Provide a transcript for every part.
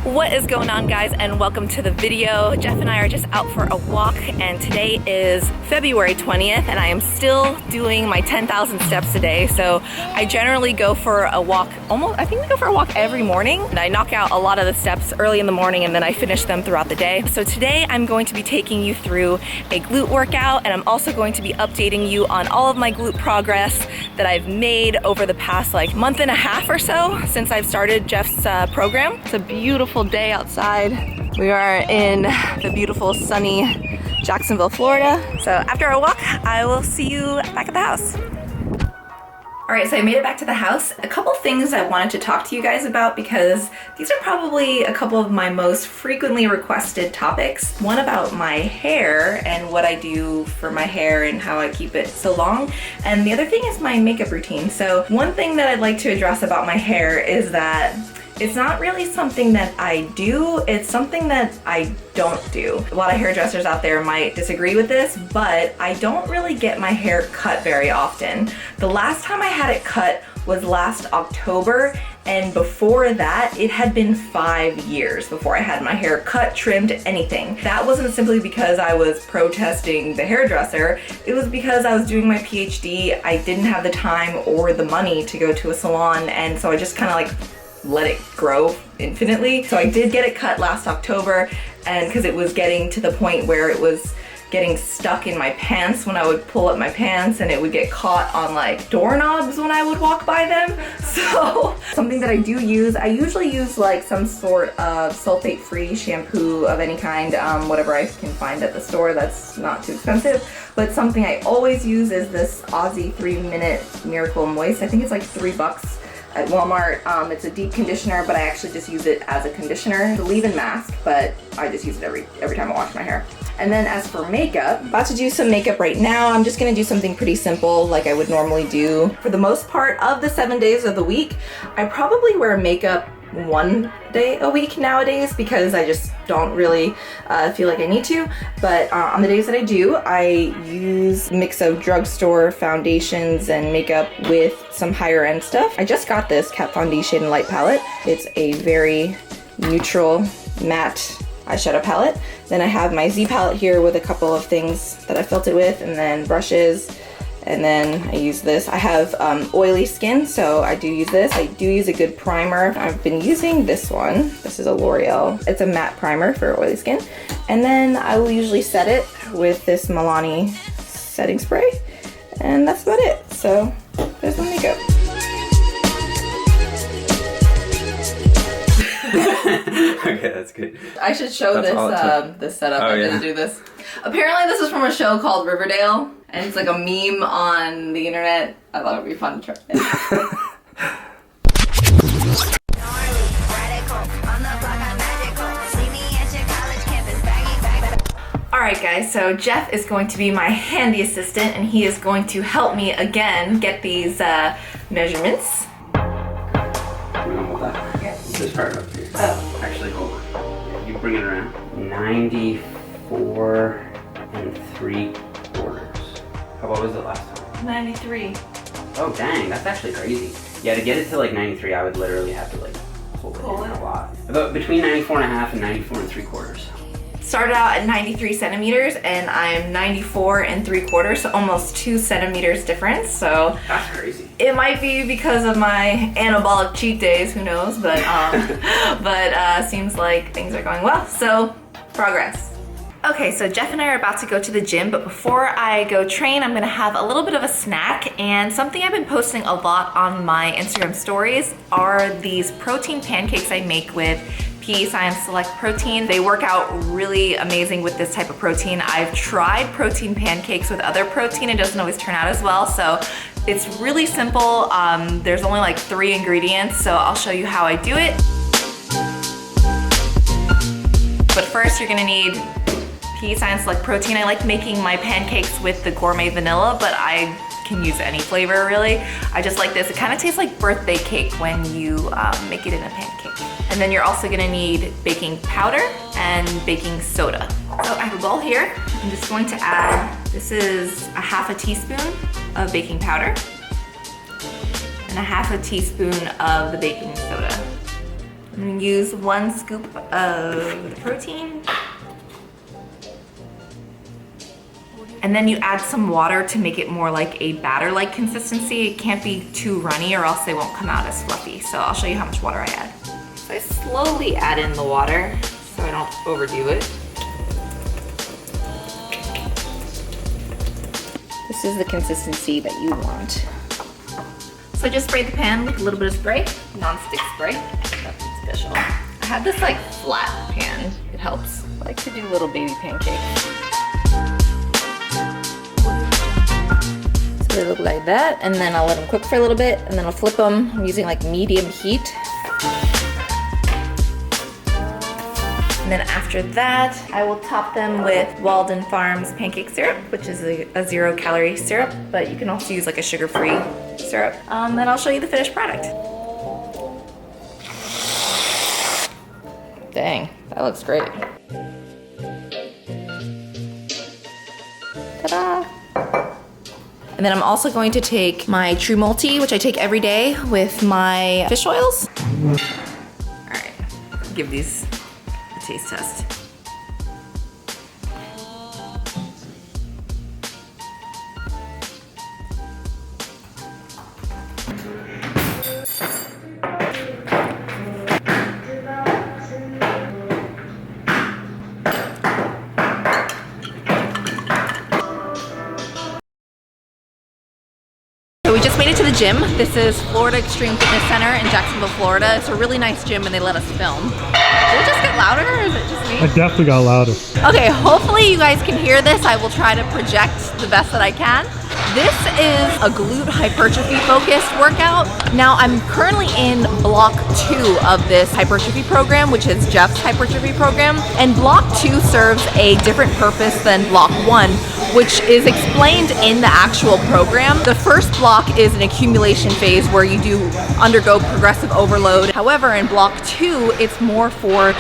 What is going on, guys, and welcome to the video. Jeff and I are just out for a walk, and today is February 20th, and I am still doing my 10,000 steps a day. So I generally go for a walk, I think we go for a walk every morning, and I knock out a lot of the steps early in the morning and then I finish them throughout the day. So today I'm going to be taking you through a glute workout, and I'm also going to be updating you on all of my glute progress that I've made over the past month and a half or so since I've started Jeff's program. It's a beautiful day outside. We are in the beautiful sunny Jacksonville, Florida. So after our walk, I will see you back at the house. All right, so I made it back to the house. A couple things I wanted to talk to you guys about because these are probably a couple of my most frequently requested topics. One about my hair and what I do for my hair and how I keep it so long. And the other thing is my makeup routine. So one thing that I'd like to address about my hair is that it's not really something that I do, it's something that I don't do. A lot of hairdressers out there might disagree with this, but I don't really get my hair cut very often. The last time I had it cut was last October, and before that, it had been 5 years before I had my hair cut, trimmed, anything. That wasn't simply because I was protesting the hairdresser, it was because I was doing my PhD, I didn't have the time or the money to go to a salon, and so I just kind of let it grow infinitely. So I did get it cut last October, and because it was getting to the point where it was getting stuck in my pants when I would pull up my pants, and it would get caught on doorknobs when I would walk by them. So something that I do use, I usually use some sort of sulfate-free shampoo of any kind, whatever I can find at the store that's not too expensive. But something I always use is this Aussie 3-Minute Miracle Moist. I think it's $3 at Walmart. It's a deep conditioner, but I actually just use it as a conditioner. It's a leave-in mask, but I just use it every time I wash my hair. And then as for makeup, I'm about to do some makeup right now. I'm just gonna do something pretty simple like I would normally do. For the most part of the 7 days of the week, I probably wear makeup 1 day a week nowadays because I just don't really feel like I need to. But on the days that I do, I use a mix of drugstore foundations and makeup with some higher end stuff. I just got this Kat Von D Shade and Light palette. It's a very neutral matte eyeshadow palette. Then I have my Z palette here with a couple of things that I filled it with, and then brushes. And then I use this. I have oily skin, so I do use this. I do use a good primer. I've been using this one. This is a L'Oreal. It's a matte primer for oily skin. And then I will usually set it with this Milani setting spray. And that's about it. So there's my makeup. Okay, that's good. I should show this setup. I didn't do this. Apparently this is from a show called Riverdale, and it's a meme on the internet. I thought it would be fun to try it. Alright guys, so Jeff is going to be my handy assistant, and he is going to help me again get these measurements. This part up here. Oh. Actually, hold on. You bring it around. 94 3/4. What was it last time? 93. Oh dang, that's actually crazy. Yeah, to get it to 93, I would literally have to hold it in a lot. About between 94.5 and 94 3/4. Started out at 93 centimeters, and I'm 94 3/4, so almost 2 centimeters difference. So that's crazy. It might be because of my anabolic cheat days, who knows? But seems like things are going well. So progress. Okay, so Jeff and I are about to go to the gym, but before I go train, I'm gonna have a little bit of a snack, and something I've been posting a lot on my Instagram stories are these protein pancakes I make with PEScience Select Protein. They work out really amazing with this type of protein. I've tried protein pancakes with other protein. It doesn't always turn out as well. So it's really simple. There's only 3 ingredients. So I'll show you how I do it. But first you're gonna need PEScience Select Protein. I like making my pancakes with the gourmet vanilla, but I can use any flavor really. I just like this. It kind of tastes like birthday cake when you make it in a pancake. And then you're also gonna need baking powder and baking soda. So I have a bowl here. I'm just going to add, this is a ½ teaspoon of baking powder and a ½ teaspoon of the baking soda. I'm gonna use 1 scoop of the protein. And then you add some water to make it more like a batter-like consistency. It can't be too runny or else they won't come out as fluffy. So I'll show you how much water I add. So I slowly add in the water so I don't overdo it. This is the consistency that you want. So just spray the pan with a little bit of spray, non-stick spray, nothing special. I have this like flat pan, it helps. I like to do little baby pancakes. So they look like that, and then I'll let them cook for a little bit, and then I'll flip them. I'm using like medium heat. And then after that, I will top them with Walden Farms pancake syrup, which is a 0-calorie syrup, but you can also use like a sugar-free syrup. Then I'll show you the finished product. Dang, that looks great. Ta-da! And then I'm also going to take my True Multi, which I take every day with my fish oils. All right, give these a taste test. So we just made it to the gym. This is Florida Extreme Fitness Center in Jacksonville, Florida. It's a really nice gym and they let us film. Did it just get louder or is it just me? It definitely got louder. Okay, hopefully you guys can hear this. I will try to project the best that I can. This is a glute hypertrophy focused workout. Now I'm currently in block 2 of this hypertrophy program, which is Jeff's hypertrophy program. And block 2 serves a different purpose than block 1, which is explained in the actual program. The first block is an accumulation phase where you do undergo progressive overload. However, in block 2, it's more for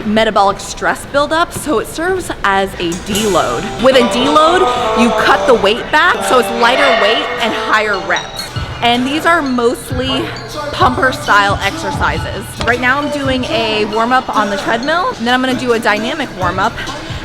metabolic stress buildup, so it serves as a deload. With a deload, you cut the weight back, so it's lighter weight and higher reps. And these are mostly pumper style exercises. Right now I'm doing a warm-up on the treadmill, and then I'm gonna do a dynamic warm-up,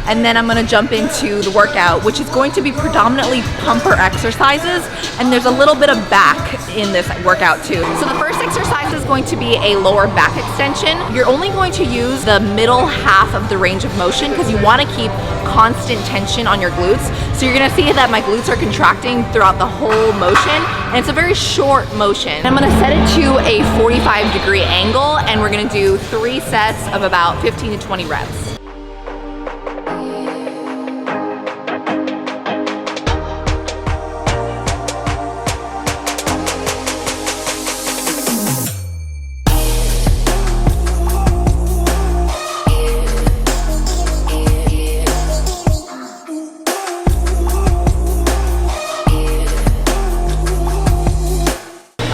and then I'm gonna jump into the workout, which is going to be predominantly pumper exercises, and there's a little bit of back in this workout too. So the first exercise is going to be a lower back extension. You're only going to use the middle half of the range of motion because you wanna keep constant tension on your glutes. So you're gonna see that my glutes are contracting throughout the whole motion, and it's a very short motion. I'm gonna set it to a 45-degree angle, and we're gonna do 3 sets of about 15 to 20 reps.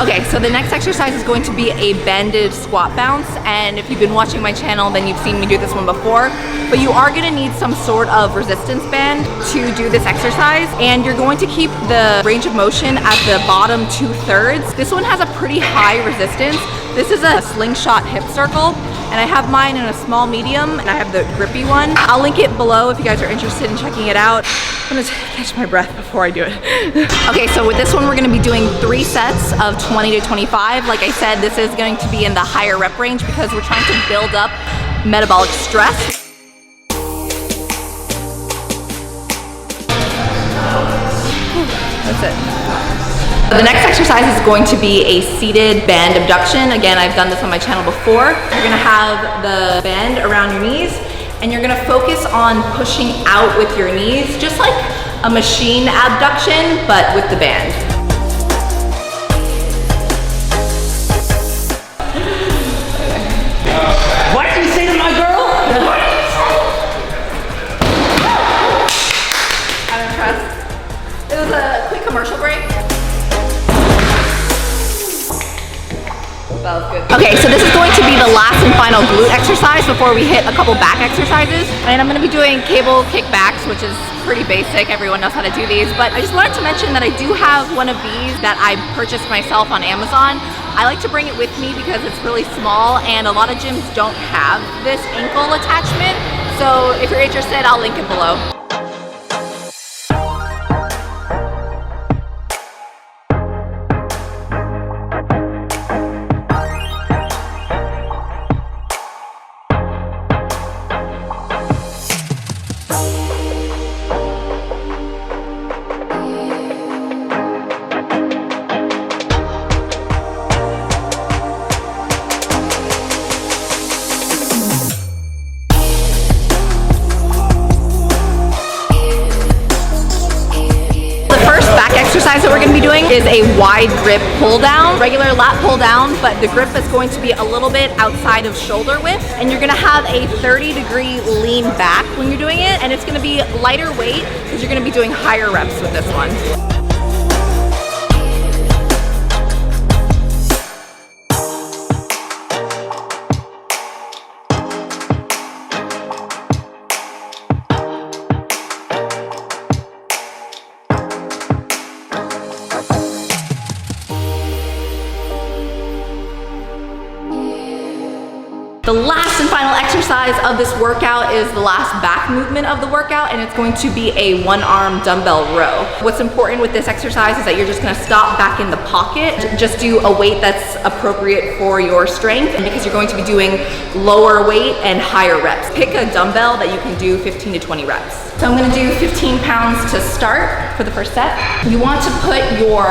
Okay, so the next exercise is going to be a banded squat bounce, and if you've been watching my channel, then you've seen me do this one before, but you are gonna need some sort of resistance band to do this exercise, and you're going to keep the range of motion at the bottom 2/3. This one has a pretty high resistance. This is a slingshot hip circle, and I have mine in a small medium, and I have the grippy one. I'll link it below if you guys are interested in checking it out. I'm gonna catch my breath before I do it. Okay, so with this one, we're gonna be doing 3 sets of 20 to 25. Like I said, this is going to be in the higher rep range because we're trying to build up metabolic stress. That's it. The next exercise is going to be a seated band abduction. Again, I've done this on my channel before. You're gonna have the band around your knees, and you're gonna focus on pushing out with your knees, just like a machine abduction, but with the band. What did you say to my girl? I'm impressed. It was a quick commercial break. That was good. Okay, so this is going to be the last and final glute exercise before we hit a couple back exercises. And I'm gonna be doing cable kickbacks, which is pretty basic. Everyone knows how to do these. But I just wanted to mention that I do have one of these that I purchased myself on Amazon. I like to bring it with me because it's really small and a lot of gyms don't have this ankle attachment. So if you're interested, I'll link it below. Exercise that we're going to be doing is a wide grip pull down, regular lat pull down, but the grip is going to be a little bit outside of shoulder width, and you're going to have a 30-degree lean back when you're doing it, and it's going to be lighter weight because you're going to be doing higher reps with this one. The last and final exercise of this workout is the last back movement of the workout, and it's going to be a one-arm dumbbell row. What's important with this exercise is that you're just gonna stop back in the pocket, just do a weight that's appropriate for your strength, and because you're going to be doing lower weight and higher reps. Pick a dumbbell that you can do 15 to 20 reps. So I'm gonna do 15 pounds to start for the first set. You want to put your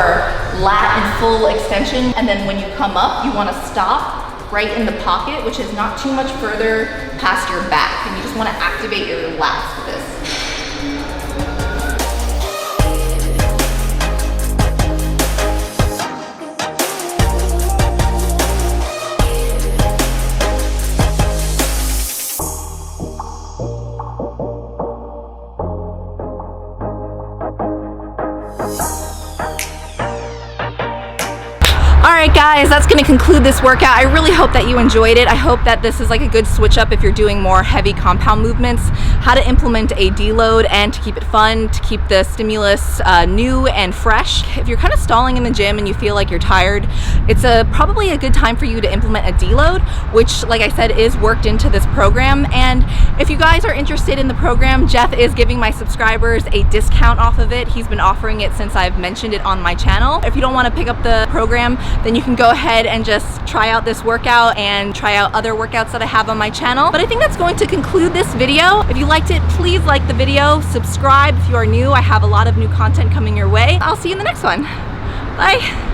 lat in full extension, and then when you come up, you wanna stop right in the pocket, which is not too much further past your back. And you just want to activate your lats with this. Alright guys, that's going to conclude this workout. I really hope that you enjoyed it. I hope that this is like a good switch up if you're doing more heavy compound movements, how to implement a deload and to keep it fun, to keep the stimulus new and fresh. If you're kind of stalling in the gym and you feel like you're tired, it's probably a good time for you to implement a deload, which like I said is worked into this program. And if you guys are interested in the program, Jeff is giving my subscribers a discount off of it. He's been offering it since I've mentioned it on my channel. If you don't want to pick up the program, then you can go ahead and just try out this workout and try out other workouts that I have on my channel. But I think that's going to conclude this video. If you liked it, please like the video, subscribe if you are new. I have a lot of new content coming your way. I'll see you in the next one. Bye.